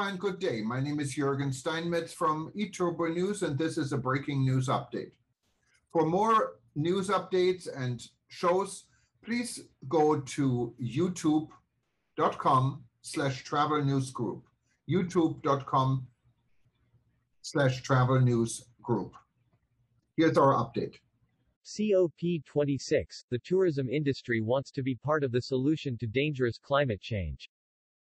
Aloha and good day. My name is Jürgen Steinmetz from eTurboNews, and this is a breaking news update. For more news updates and shows, please go to youtube.com/travel news group. youtube.com/travel news group. Here's our update. COP26, the tourism industry wants to be part of the solution to dangerous climate change.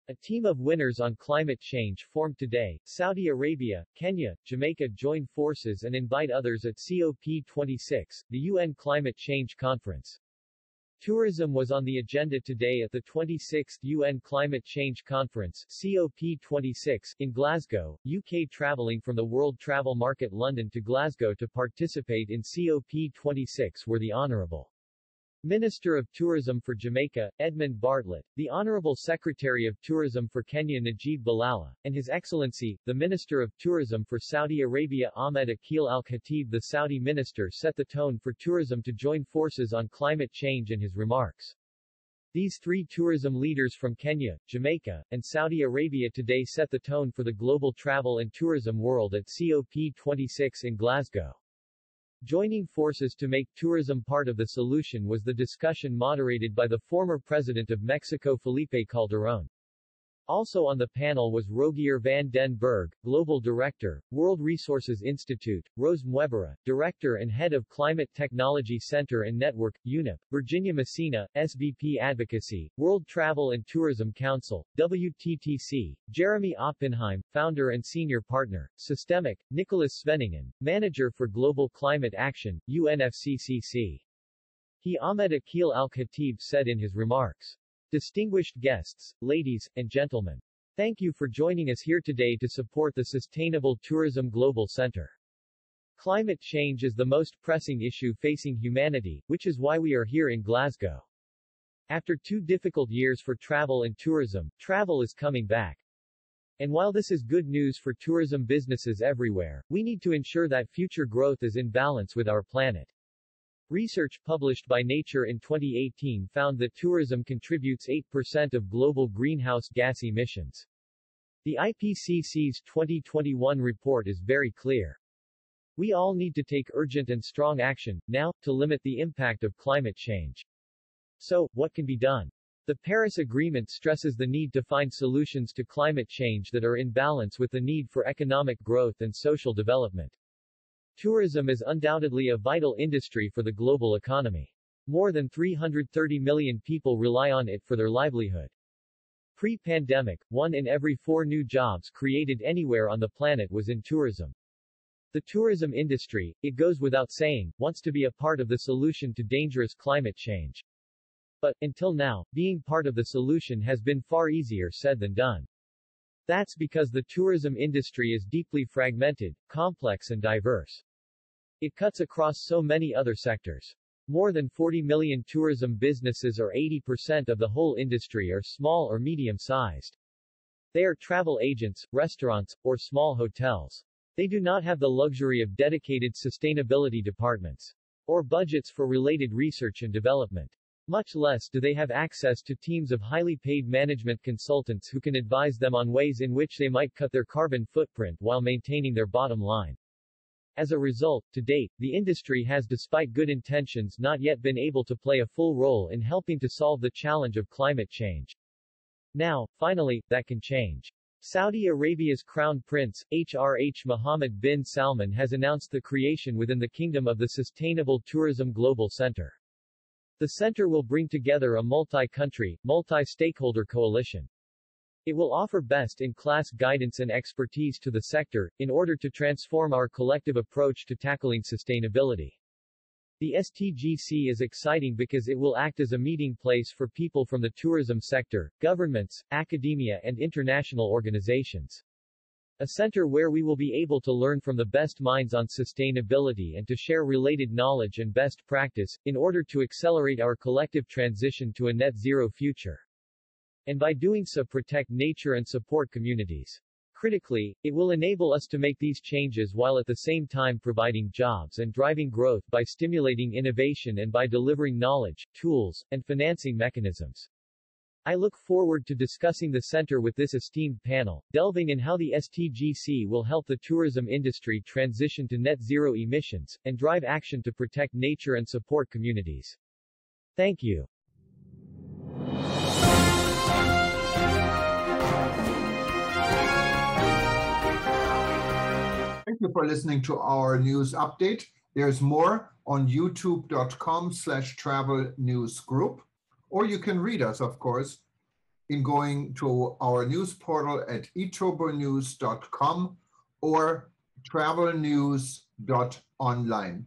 A team of winners on climate change formed today. Saudi Arabia, Kenya, Jamaica join forces and invite others at COP26, the UN Climate Change Conference. Tourism was on the agenda today at the 26th UN Climate Change Conference, COP26, in Glasgow, UK. Travelling from the World Travel Market London to Glasgow to participate in COP26 were the Honourable Minister of Tourism for Jamaica, Edmund Bartlett, the Honourable Secretary of Tourism for Kenya Najib Balala, and His Excellency, the Minister of Tourism for Saudi Arabia Ahmed Akil Al-Khatib. The Saudi minister set the tone for tourism to join forces on climate change in his remarks. These three tourism leaders from Kenya, Jamaica, and Saudi Arabia today set the tone for the global travel and tourism world at COP26 in Glasgow. Joining forces to make tourism part of the solution was the discussion moderated by the former president of Mexico Felipe Calderón. Also on the panel was Rogier van den Berg, Global Director, World Resources Institute, Rose Muebara, Director and Head of Climate Technology Center and Network, UNEP, Virginia Messina, SVP Advocacy, World Travel and Tourism Council, WTTC, Jeremy Oppenheim, Founder and Senior Partner, Systemic, Nicholas Sveningen, Manager for Global Climate Action, UNFCCC. Ahmed Akil Al-Khatib said in his remarks, "Distinguished guests, ladies and gentlemen. Thank you for joining us here today to support the Sustainable Tourism Global Center. Climate change is the most pressing issue facing humanity, which is why we are here in Glasgow. After 2 difficult years for travel and tourism, travel is coming back. And while this is good news for tourism businesses everywhere, we need to ensure that future growth is in balance with our planet." Research published by Nature in 2018 found that tourism contributes 8% of global greenhouse gas emissions. The IPCC's 2021 report is very clear. We all need to take urgent and strong action, now, to limit the impact of climate change. So, what can be done? The Paris Agreement stresses the need to find solutions to climate change that are in balance with the need for economic growth and social development. Tourism is undoubtedly a vital industry for the global economy. More than 330 million people rely on it for their livelihood. Pre-pandemic, 1 in every 4 new jobs created anywhere on the planet was in tourism. The tourism industry, it goes without saying, wants to be a part of the solution to dangerous climate change. But, until now, being part of the solution has been far easier said than done. That's because the tourism industry is deeply fragmented, complex and diverse. It cuts across so many other sectors. More than 40 million tourism businesses, or 80% of the whole industry, are small or medium-sized. They are travel agents, restaurants, or small hotels. They do not have the luxury of dedicated sustainability departments or budgets for related research and development. Much less do they have access to teams of highly paid management consultants who can advise them on ways in which they might cut their carbon footprint while maintaining their bottom line. As a result, to date, the industry has, despite good intentions, not yet been able to play a full role in helping to solve the challenge of climate change. Now, finally, that can change. Saudi Arabia's Crown Prince, HRH Mohammed bin Salman, has announced the creation within the Kingdom of the Sustainable Tourism Global Center. The center will bring together a multi-country, multi-stakeholder coalition. It will offer best-in-class guidance and expertise to the sector, in order to transform our collective approach to tackling sustainability. The STGC is exciting because it will act as a meeting place for people from the tourism sector, governments, academia and international organizations. A center where we will be able to learn from the best minds on sustainability and to share related knowledge and best practice, in order to accelerate our collective transition to a net-zero future. And by doing so protect nature and support communities. Critically, it will enable us to make these changes while at the same time providing jobs and driving growth by stimulating innovation and by delivering knowledge, tools, and financing mechanisms. I look forward to discussing the center with this esteemed panel, delving in how the STGC will help the tourism industry transition to net zero emissions, and drive action to protect nature and support communities. Thank you. Thank you for listening to our news update. There's more on youtube.com/travel news group, or you can read us, of course, in going to our news portal at eTurboNews.com or travelnews.online.